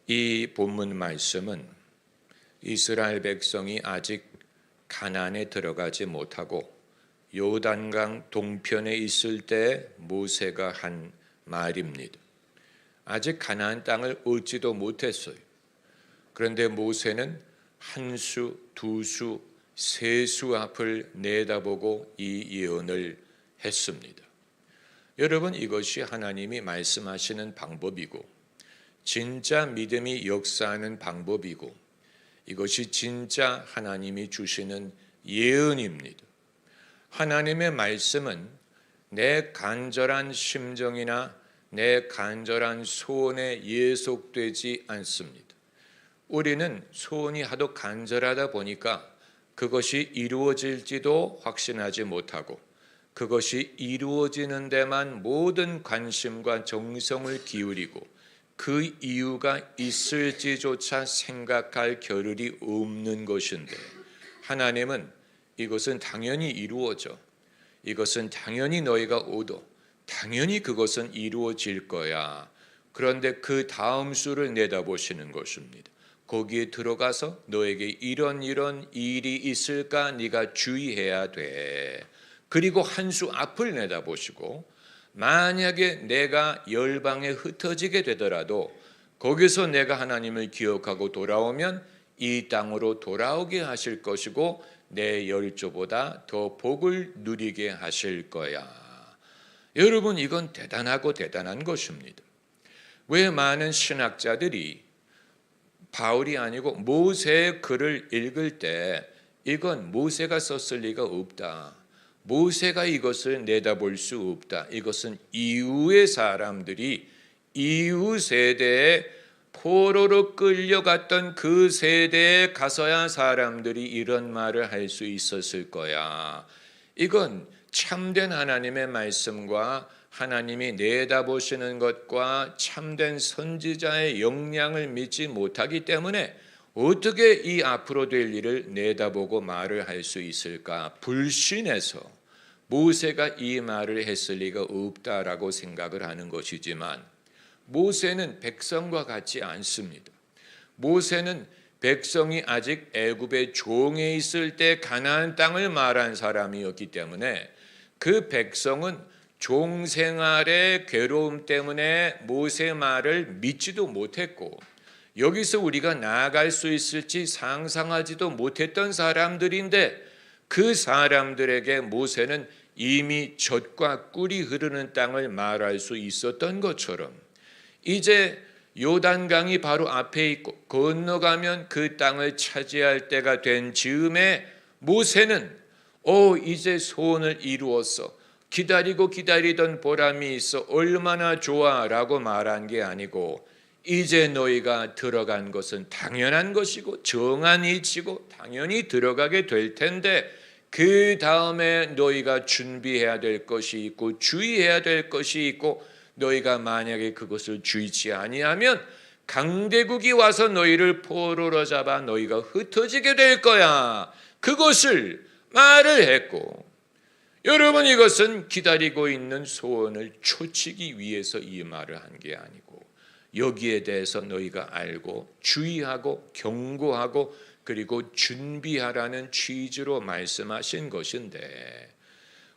이 본문 말씀은 이스라엘 백성이 아직 가나안에 들어가지 못하고 요단강 동편에 있을 때 모세가 한 말입니다. 아직 가나안 땅을 얻지도 못했어요. 그런데 모세는 한 수, 두 수, 세 수 앞을 내다보고 이 예언을 했습니다. 여러분, 이것이 하나님이 말씀하시는 방법이고 진짜 믿음이 역사하는 방법이고 이것이 진짜 하나님이 주시는 예언입니다. 하나님의 말씀은 내 간절한 심정이나 내 간절한 소원에 예속되지 않습니다. 우리는 소원이 하도 간절하다 보니까 그것이 이루어질지도 확신하지 못하고 그것이 이루어지는 데만 모든 관심과 정성을 기울이고 그 이유가 있을지조차 생각할 겨를이 없는 것인데, 하나님은 이것은 당연히 이루어져, 이것은 당연히 너희가 얻어, 당연히 그것은 이루어질 거야. 그런데 그 다음 수를 내다보시는 것입니다. 거기에 들어가서 너에게 이런 일이 있을까 네가 주의해야 돼. 그리고 한 수 앞을 내다보시고 만약에 내가 열방에 흩어지게 되더라도 거기서 내가 하나님을 기억하고 돌아오면 이 땅으로 돌아오게 하실 것이고 내 열조보다 더 복을 누리게 하실 거야. 여러분, 이건 대단하고 대단한 것입니다. 왜 많은 신학자들이 바울이 아니고 모세의 글을 읽을 때 이건 모세가 썼을 리가 없다, 모세가 이것을 내다볼 수 없다, 이것은 이후의 사람들이 이후 세대에 포로로 끌려갔던 그 세대에 가서야 사람들이 이런 말을 할 수 있었을 거야. 이건 참된 하나님의 말씀과 하나님이 내다보시는 것과 참된 선지자의 역량을 믿지 못하기 때문에 어떻게 이 앞으로 될 일을 내다보고 말을 할 수 있을까? 불신해서 모세가 이 말을 했을 리가 없다라고 생각을 하는 것이지만, 모세는 백성과 같지 않습니다. 모세는 백성이 아직 애굽의 종에 있을 때 가나안 땅을 말한 사람이었기 때문에 그 백성은 종생활의 괴로움 때문에 모세 말을 믿지도 못했고 여기서 우리가 나아갈 수 있을지 상상하지도 못했던 사람들인데, 그 사람들에게 모세는 이미 젖과 꿀이 흐르는 땅을 말할 수 있었던 것처럼 이제 요단강이 바로 앞에 있고 건너가면 그 땅을 차지할 때가 된 즈음에 모세는 이제 소원을 이루었어, 기다리고 기다리던 보람이 있어, 얼마나 좋아 라고 말한 게 아니고 이제 너희가 들어간 것은 당연한 것이고 정한 이치고 당연히 들어가게 될 텐데 그 다음에 너희가 준비해야 될 것이 있고 주의해야 될 것이 있고, 너희가 만약에 그것을 주의치 아니하면 강대국이 와서 너희를 포로로 잡아 너희가 흩어지게 될 거야. 그것을 말을 했고, 여러분, 이것은 기다리고 있는 소원을 초치기 위해서 이 말을 한 게 아니고 여기에 대해서 너희가 알고 주의하고 경고하고 그리고 준비하라는 취지로 말씀하신 것인데,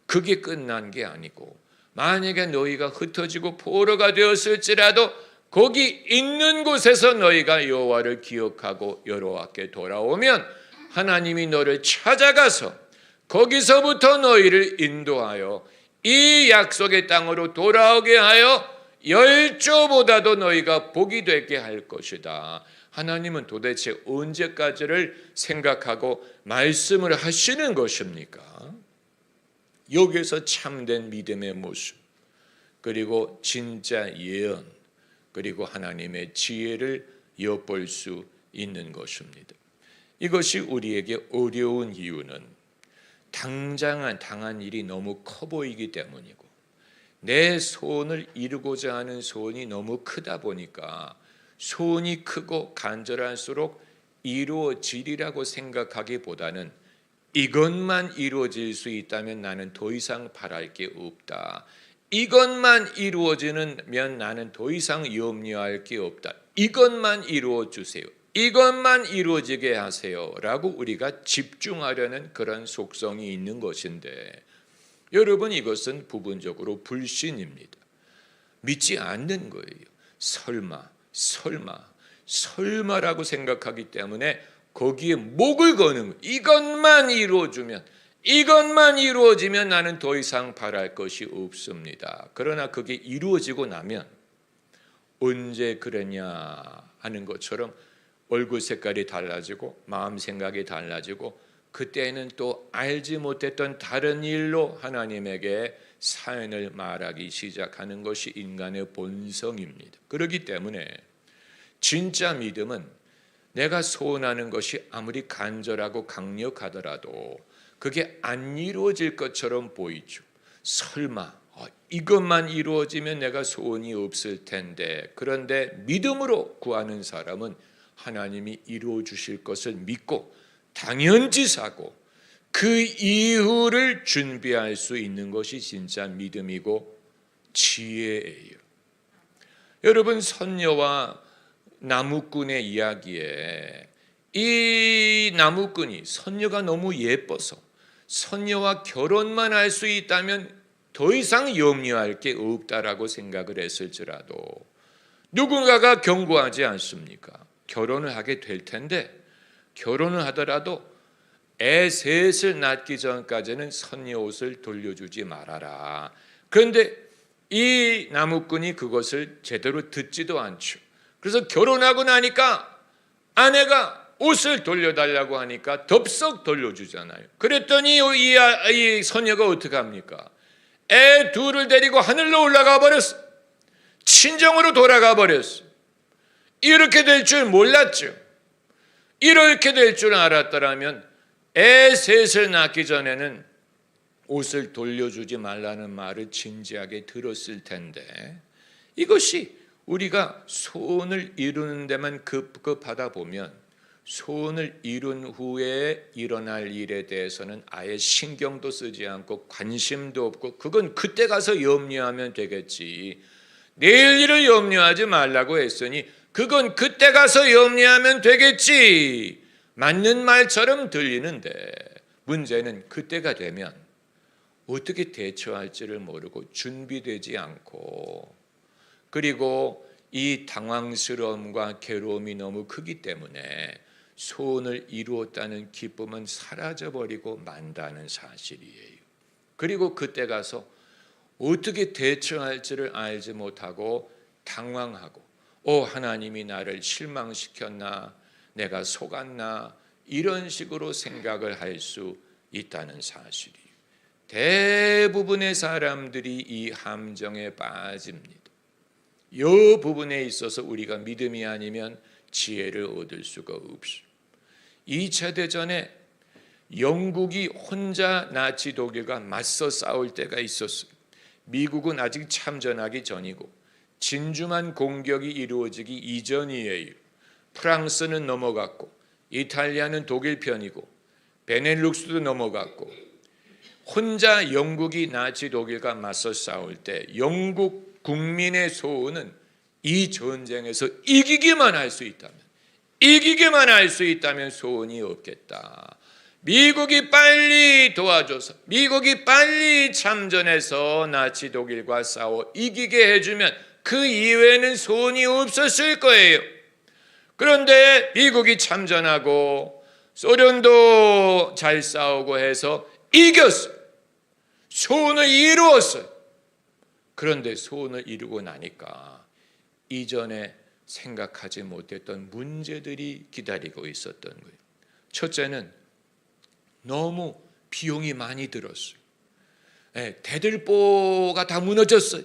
그게 끝난 게 아니고 만약에 너희가 흩어지고 포로가 되었을지라도 거기 있는 곳에서 너희가 여호와를 기억하고 여호와께 돌아오면 하나님이 너를 찾아가서 거기서부터 너희를 인도하여 이 약속의 땅으로 돌아오게 하여 열조보다도 너희가 복이 되게 할 것이다. 하나님은 도대체 언제까지를 생각하고 말씀을 하시는 것입니까? 여기서 참된 믿음의 모습, 그리고 진짜 예언, 그리고 하나님의 지혜를 엿볼 수 있는 것입니다. 이것이 우리에게 어려운 이유는 당장 당한 일이 너무 커 보이기 때문이고 내 소원을 이루고자 하는 소원이 너무 크다 보니까 소원이 크고 간절할수록 이루어지리라고 생각하기보다는 이것만 이루어질 수 있다면 나는 더 이상 바랄 게 없다, 이것만 이루어지면 나는 더 이상 염려할 게 없다. 이것만 이루어 주세요. 이것만 이루어지게 하세요. 라고 우리가 집중하려는 그런 속성이 있는 것인데, 여러분, 이것은 부분적으로 불신입니다. 믿지 않는 거예요. 설마라고 생각하기 때문에 거기에 목을 거는 거예요. 이것만 이루어지면 나는 더 이상 바랄 것이 없습니다. 그러나 그게 이루어지고 나면 언제 그러냐 하는 것처럼 얼굴 색깔이 달라지고 마음 생각이 달라지고, 그때는 또 알지 못했던 다른 일로 하나님에게 사연을 말하기 시작하는 것이 인간의 본성입니다. 그렇기 때문에 진짜 믿음은 내가 소원하는 것이 아무리 간절하고 강력하더라도 그게 안 이루어질 것처럼 보이죠. 설마 이것만 이루어지면 내가 소원이 없을 텐데, 그런데 믿음으로 구하는 사람은 하나님이 이루어 주실 것을 믿고 당연지사고 그 이후를 준비할 수 있는 것이 진짜 믿음이고 지혜예요. 여러분, 선녀와 나무꾼의 이야기에 이 나무꾼이 선녀가 너무 예뻐서 선녀와 결혼만 할 수 있다면 더 이상 염려할 게 없다라고 생각을 했을지라도 누군가가 경고하지 않습니까? 결혼을 하게 될 텐데, 결혼을 하더라도 애 셋을 낳기 전까지는 선녀 옷을 돌려주지 말아라. 그런데 이 나무꾼이 그것을 제대로 듣지도 않죠. 그래서 결혼하고 나니까 아내가 옷을 돌려달라고 하니까 덥석 돌려주잖아요. 그랬더니 이 선녀가 어떻게 합니까? 애 둘을 데리고 하늘로 올라가 버렸어. 친정으로 돌아가 버렸어. 이렇게 될 줄 몰랐죠. 이렇게 될 줄 알았더라면 애 셋을 낳기 전에는 옷을 돌려주지 말라는 말을 진지하게 들었을 텐데, 이것이 우리가 소원을 이루는 데만 급급하다 보면 소원을 이룬 후에 일어날 일에 대해서는 아예 신경도 쓰지 않고 관심도 없고, 그건 그때 가서 염려하면 되겠지, 내일 일을 염려하지 말라고 했으니 그건 그때 가서 염려하면 되겠지, 맞는 말처럼 들리는데, 문제는 그때가 되면 어떻게 대처할지를 모르고 준비되지 않고, 그리고 이 당황스러움과 괴로움이 너무 크기 때문에 소원을 이루었다는 기쁨은 사라져버리고 만다는 사실이에요. 그리고 그때 가서 어떻게 대처할지를 알지 못하고 당황하고, 하나님이 나를 실망시켰나, 내가 속았나, 이런 식으로 생각을 할 수 있다는 사실이에요. 대부분의 사람들이 이 함정에 빠집니다. 이 부분에 있어서 우리가 믿음이 아니면 지혜를 얻을 수가 없어요. 2차 대전에 영국이 혼자 나치 독일과 맞서 싸울 때가 있었어요. 미국은 아직 참전하기 전이고 진주만 공격이 이루어지기 이전이에요. 프랑스는 넘어갔고 이탈리아는 독일 편이고 베넬룩스도 넘어갔고, 혼자 영국이 나치 독일과 맞서 싸울 때 영국 국민의 소원은 이 전쟁에서 이기기만 할 수 있다면 소원이 없겠다. 미국이 빨리 도와줘서, 미국이 빨리 참전해서 나치 독일과 싸워 이기게 해주면 그 이외에는 소원이 없었을 거예요. 그런데 미국이 참전하고 소련도 잘 싸우고 해서 이겼어요. 소원을 이루었어요. 그런데 소원을 이루고 나니까 이전에 생각하지 못했던 문제들이 기다리고 있었던 거예요. 첫째는 너무 비용이 많이 들었어요. 대들보가 다 무너졌어요.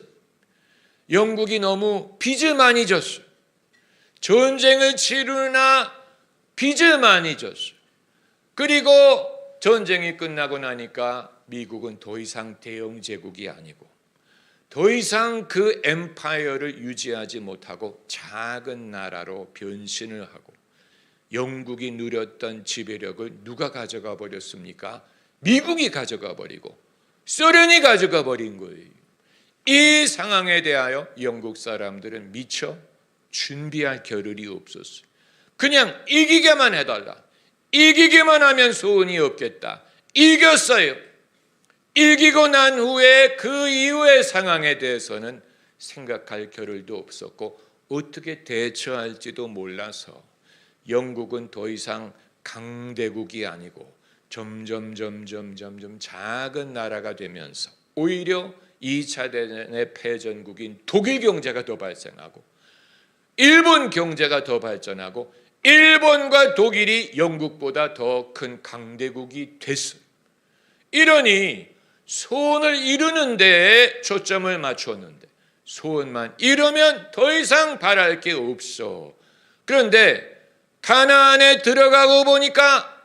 영국이 너무 빚을 많이 졌어요. 전쟁을 치르나 빚을 많이 졌어요. 그리고 전쟁이 끝나고 나니까 미국은 더 이상 대영 제국이 아니고 더 이상 그 엠파이어를 유지하지 못하고 작은 나라로 변신을 하고, 영국이 누렸던 지배력을 누가 가져가 버렸습니까? 미국이 가져가 버리고 소련이 가져가 버린 거예요. 이 상황에 대하여 영국 사람들은 미처 준비할 겨를이 없었어요. 그냥 이기게만 해달라. 이기기만 하면 소원이 없겠다. 이겼어요. 이기고 난 후에 그 이후의 상황에 대해서는 생각할 겨를도 없었고 어떻게 대처할지도 몰라서 영국은 더 이상 강대국이 아니고 점점 작은 나라가 되면서 오히려 2차 대전의 패전국인 독일 경제가 더 발생하고 일본 경제가 더 발전하고 일본과 독일이 영국보다 더 큰 강대국이 됐어요. 이러니 소원을 이루는 데에 초점을 맞췄는데 소원만 이루면 더 이상 바랄 게 없어. 그런데 가나안에 들어가고 보니까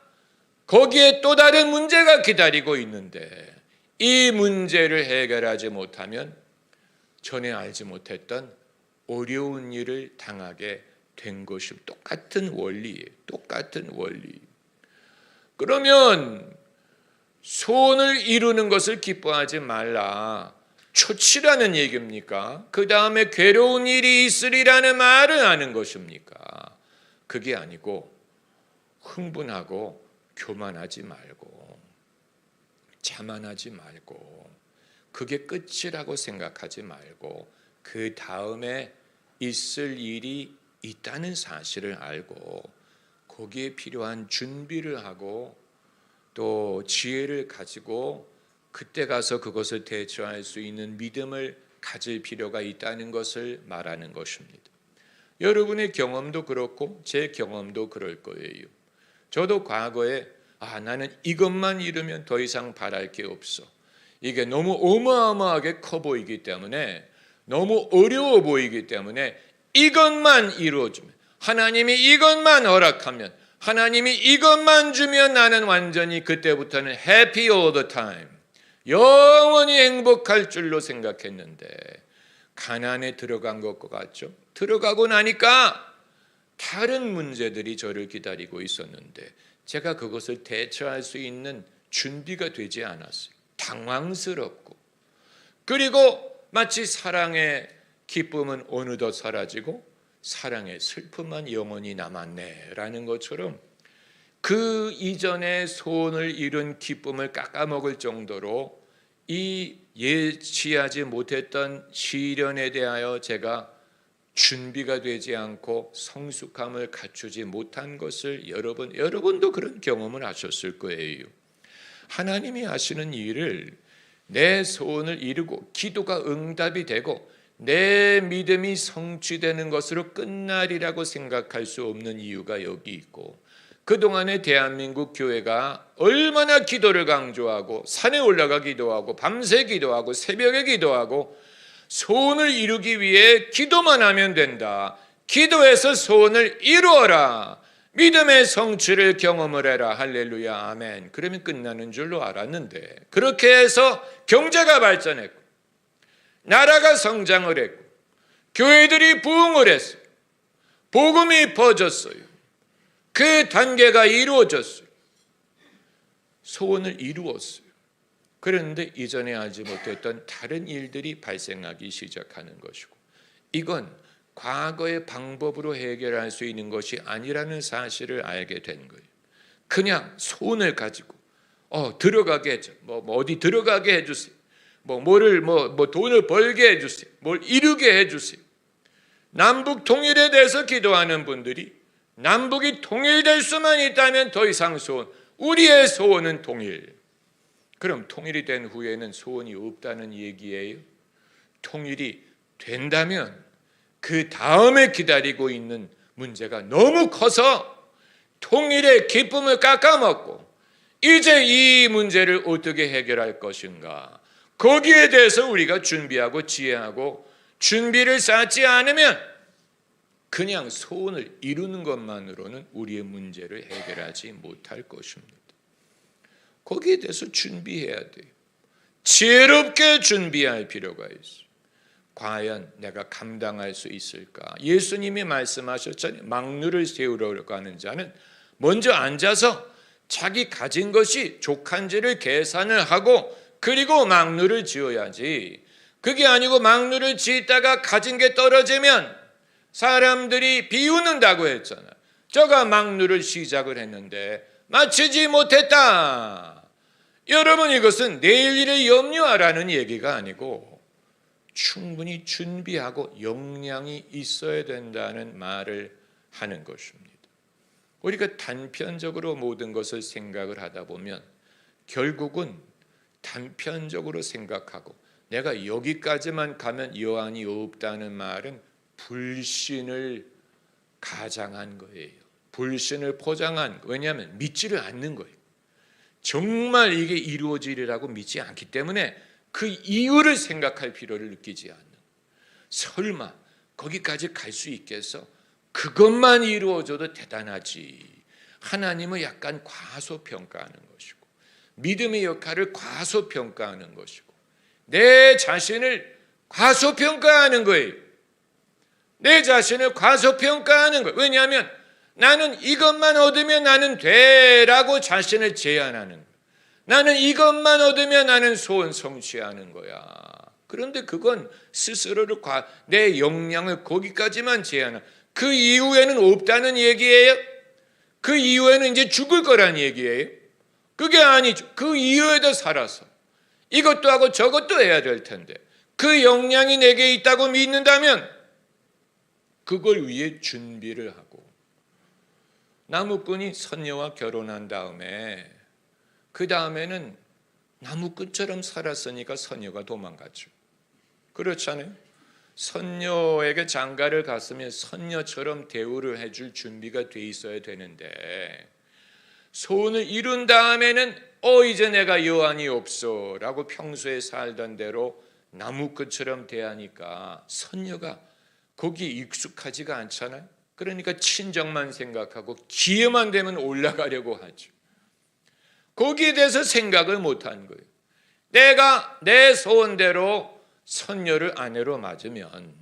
거기에 또 다른 문제가 기다리고 있는데 이 문제를 해결하지 못하면 전에 알지 못했던 어려운 일을 당하게 된 것이 똑같은 원리예요. 똑같은 원리. 그러면 소원을 이루는 것을 기뻐하지 말라. 초치라는 얘기입니까? 그 다음에 괴로운 일이 있으리라는 말을 하는 것입니까? 그게 아니고 흥분하고 교만하지 말고 자만하지 말고 그게 끝이라고 생각하지 말고 그 다음에 있을 일이 있다는 사실을 알고 거기에 필요한 준비를 하고 또 지혜를 가지고 그때 가서 그것을 대처할 수 있는 믿음을 가질 필요가 있다는 것을 말하는 것입니다. 여러분의 경험도 그렇고 제 경험도 그럴 거예요. 저도 과거에 나는 이것만 이루면 더 이상 바랄 게 없어. 이게 너무 어마어마하게 커 보이기 때문에 너무 어려워 보이기 때문에 이것만 이루어주면 하나님이 이것만 허락하면 하나님이 이것만 주면 나는 완전히 그때부터는 happy all the time 영원히 행복할 줄로 생각했는데 가나안에 들어간 것과 같죠. 들어가고 나니까 다른 문제들이 저를 기다리고 있었는데 제가 그것을 대처할 수 있는 준비가 되지 않았어요. 당황스럽고 그리고 마치 사랑의 기쁨은 어느덧 사라지고 사랑의 슬픔만 영원히 남았네라는 것처럼 그 이전에 소원을 이룬 기쁨을 깎아먹을 정도로 이 예치하지 못했던 시련에 대하여 제가 준비가 되지 않고 성숙함을 갖추지 못한 것을 여러분도 그런 경험을 하셨을 거예요. 하나님이 하시는 일을 내 소원을 이루고 기도가 응답이 되고 내 믿음이 성취되는 것으로 끝날이라고 생각할 수 없는 이유가 여기 있고 그동안의 대한민국 교회가 얼마나 기도를 강조하고 산에 올라가 기도하고 밤새 기도하고 새벽에 기도하고 소원을 이루기 위해 기도만 하면 된다. 기도해서 소원을 이루어라. 믿음의 성취를 경험을 해라. 할렐루야 아멘. 그러면 끝나는 줄로 알았는데 그렇게 해서 경제가 발전했고 나라가 성장을 했고 교회들이 부흥을 했어요. 복음이 퍼졌어요. 그 단계가 이루어졌어요. 소원을 이루었어요. 그런데 이전에 알지 못했던 다른 일들이 발생하기 시작하는 것이고 이건 과거의 방법으로 해결할 수 있는 것이 아니라는 사실을 알게 된 거예요. 그냥 소원을 가지고 들어가게 해줘. 어디 들어가게 해주세요. 돈을 벌게 해주세요. 뭘 이루게 해주세요. 남북 통일에 대해서 기도하는 분들이 남북이 통일될 수만 있다면 더 이상 소원, 우리의 소원은 통일. 그럼 통일이 된 후에는 소원이 없다는 얘기예요. 통일이 된다면 그 다음에 기다리고 있는 문제가 너무 커서 통일의 기쁨을 깎아먹고 이제 이 문제를 어떻게 해결할 것인가, 거기에 대해서 우리가 준비하고 지혜하고 준비를 쌓지 않으면 그냥 소원을 이루는 것만으로는 우리의 문제를 해결하지 못할 것입니다. 거기에 대해서 준비해야 돼요. 지혜롭게 준비할 필요가 있어요. 과연 내가 감당할 수 있을까? 예수님이 말씀하셨잖아요. 망루를 세우러 가는 자는 먼저 앉아서 자기 가진 것이 족한지를 계산을 하고 그리고 망루를 지어야지. 그게 아니고 망루를 짓다가 가진 게 떨어지면 사람들이 비웃는다고 했잖아요. 저가 망루를 시작을 했는데 마치지 못했다. 여러분, 이것은 내일 일을 염려하라는 얘기가 아니고 충분히 준비하고 역량이 있어야 된다는 말을 하는 것입니다. 우리가 단편적으로 모든 것을 생각을 하다 보면 결국은 단편적으로 생각하고 내가 여기까지만 가면 여한이 없다는 말은 불신을 가장한 거예요. 불신을 포장한 거. 왜냐하면 믿지를 않는 거예요. 정말 이게 이루어지리라고 믿지 않기 때문에 그 이유를 생각할 필요를 느끼지 않는. 설마 거기까지 갈 수 있겠어? 그것만 이루어져도 대단하지. 하나님을 약간 과소평가하는 것이고 믿음의 역할을 과소평가하는 것이고 내 자신을 과소평가하는 거예요. 내 자신을 과소평가하는 거예요. 왜냐하면 나는 이것만 얻으면 나는 돼라고 자신을 제한하는 거예요. 나는 이것만 얻으면 나는 소원 성취하는 거야. 그런데 그건 스스로를 내 역량을 거기까지만 제한하는, 그 이후에는 없다는 얘기예요? 그 이후에는 이제 죽을 거란 얘기예요? 그게 아니죠. 그 이후에도 살아서 이것도 하고 저것도 해야 될 텐데 그 역량이 내게 있다고 믿는다면 그걸 위해 준비를 하고, 나무꾼이 선녀와 결혼한 다음에 그 다음에는 나무꾼처럼 살았으니까 선녀가 도망갔죠. 그렇잖아요. 선녀에게 장가를 갔으면 선녀처럼 대우를 해줄 준비가 돼 있어야 되는데 소원을 이룬 다음에는 이제 내가 여한이 없어 라고 평소에 살던 대로 나무꾼처럼 대하니까 선녀가 거기 익숙하지가 않잖아요. 그러니까 친정만 생각하고 기회만 되면 올라가려고 하죠. 거기에 대해서 생각을 못한 거예요. 내가 내 소원대로 선녀를 아내로 맞으면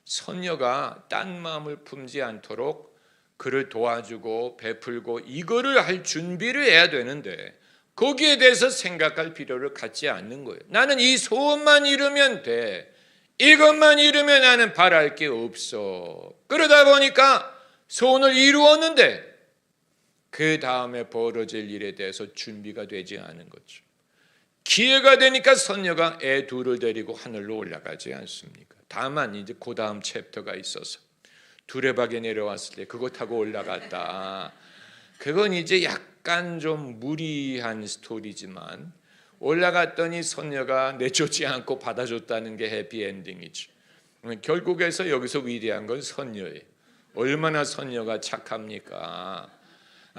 선녀가 딴 마음을 품지 않도록 그를 도와주고 베풀고 이거를 할 준비를 해야 되는데 거기에 대해서 생각할 필요를 갖지 않는 거예요. 나는 이 소원만 이루면 돼. 이것만 이루면 나는 바랄 게 없어. 그러다 보니까 소원을 이루었는데 그 다음에 벌어질 일에 대해서 준비가 되지 않은 거죠. 기회가 되니까 선녀가 애 둘을 데리고 하늘로 올라가지 않습니까? 다만 이제 그 다음 챕터가 있어서 두레박에 내려왔을 때 그거 타고 올라갔다. 그건 이제 약간 좀 무리한 스토리지만 올라갔더니 선녀가 내쫓지 않고 받아줬다는 게 해피엔딩이죠. 결국에서 여기서 위대한 건 선녀예요. 얼마나 선녀가 착합니까?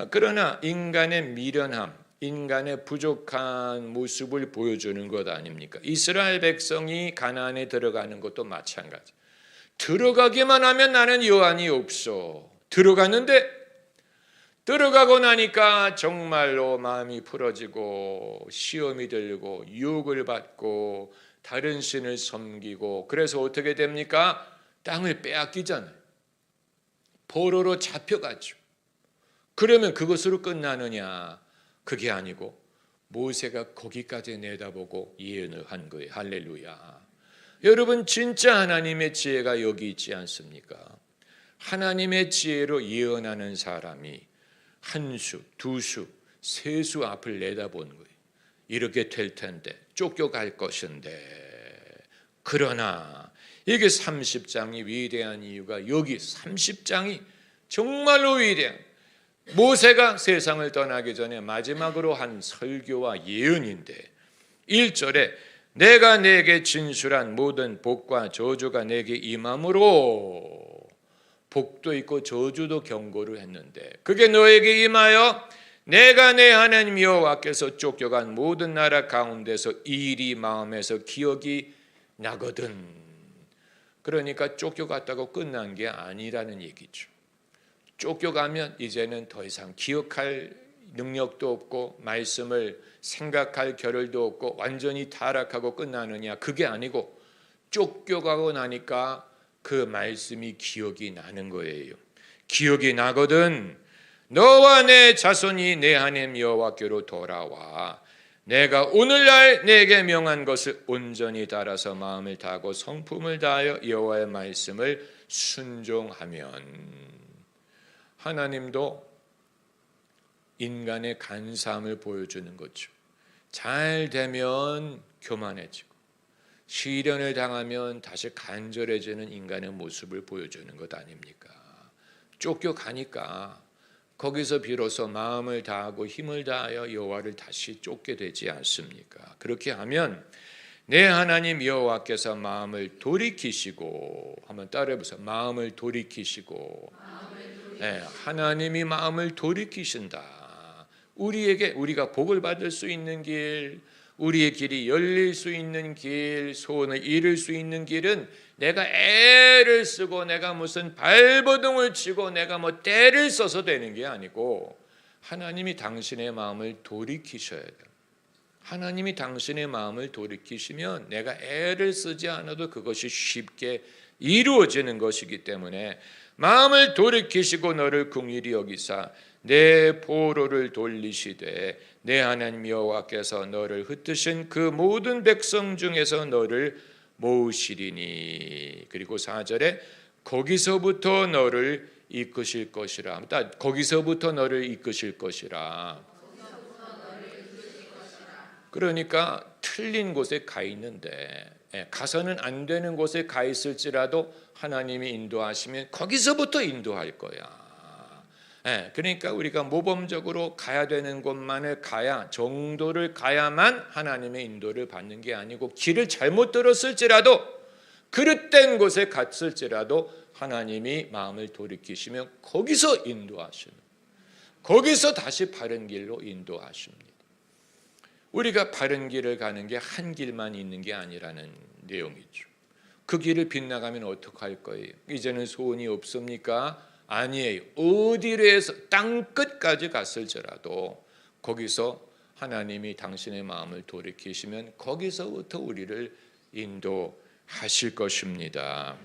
그러나 인간의 미련함, 인간의 부족한 모습을 보여주는 것 아닙니까? 이스라엘 백성이 가나안에 들어가는 것도 마찬가지. 들어가기만 하면 나는 여한이 없어. 들어가고 나니까 정말로 마음이 풀어지고 시험이 들고 유혹을 받고 다른 신을 섬기고 그래서 어떻게 됩니까? 땅을 빼앗기잖아요. 포로로 잡혀가죠. 그러면 그것으로 끝나느냐? 그게 아니고 모세가 거기까지 내다보고 예언을 한 거예요. 할렐루야. 여러분, 진짜 하나님의 지혜가 여기 있지 않습니까? 하나님의 지혜로 예언하는 사람이 한 수, 두 수, 세 수 앞을 내다보는 거예요. 이렇게 될 텐데, 쫓겨갈 것인데. 그러나 이게 30장이 위대한 이유가 여기 30장이 정말로 위대한, 모세가 세상을 떠나기 전에 마지막으로 한 설교와 예언인데 1절에 내가 내게 진술한 모든 복과 저주가 내게 임함으로, 복도 있고 저주도 경고를 했는데 그게 너에게 임하여 내가 내 하나님 여호와께서 쫓겨간 모든 나라 가운데서 이 일이 마음에서 기억이 나거든. 그러니까 쫓겨갔다고 끝난 게 아니라는 얘기죠. 쫓겨가면 이제는 더 이상 기억할 능력도 없고 말씀을 생각할 겨를도 없고 완전히 타락하고 끝나느냐? 그게 아니고 쫓겨가고 나니까 그 말씀이 기억이 나는 거예요. 기억이 나거든. 너와 내 자손이 내 하나님 여호와께로 돌아와 내가 오늘날 내게 명한 것을 온전히 따라서 마음을 다하고 성품을 다하여 여호와의 말씀을 순종하면, 하나님도 인간의 간사함을 보여주는 거죠. 잘 되면 교만해지고 시련을 당하면 다시 간절해지는 인간의 모습을 보여주는 것 아닙니까? 쫓겨가니까 거기서 비로소 마음을 다하고 힘을 다하여 여호와를 다시 쫓게 되지 않습니까? 그렇게 하면 내 하나님 여호와께서 마음을 돌이키시고, 한번 따라해보세요. 마음을 돌이키시고. 네, 하나님이 마음을 돌이키신다. 우리에게, 우리가 복을 받을 수 있는 길, 우리의 길이 열릴 수 있는 길, 소원을 이룰 수 있는 길은 내가 애를 쓰고 내가 무슨 발버둥을 치고 내가 뭐 떼를 써서 되는 게 아니고, 하나님이 당신의 마음을 돌이키셔야 돼요. 하나님이 당신의 마음을 돌이키시면 내가 애를 쓰지 않아도 그것이 쉽게 이루어지는 것이기 때문에, 마음을 돌이키시고 너를 긍휼히 여기사 내 보로를 돌리시되 내 하나님 여호와께서 너를 흩으신 그 모든 백성 중에서 너를 모으시리니. 그리고 4절에 거기서부터 너를 이끄실 것이라. 거기서부터 너를 이끄실 것이라. 그러니까 틀린 곳에 가 있는데, 가서는 안 되는 곳에 가 있을지라도 하나님이 인도하시면 거기서부터 인도할 거야. 그러니까 우리가 모범적으로 가야 되는 곳만을 가야, 정도를 가야만 하나님의 인도를 받는 게 아니고, 길을 잘못 들었을지라도, 그릇된 곳에 갔을지라도 하나님이 마음을 돌이키시면 거기서 인도하시는, 거기서 다시 바른 길로 인도하십니다. 우리가 바른 길을 가는 게 한 길만 있는 게 아니라는 내용이죠. 그 길을 빗나가면 어떡할 거예요? 이제는 소원이 없습니까? 아니에요. 어디로 해서 땅 끝까지 갔을지라도 거기서 하나님이 당신의 마음을 돌이키시면 거기서부터 우리를 인도하실 것입니다.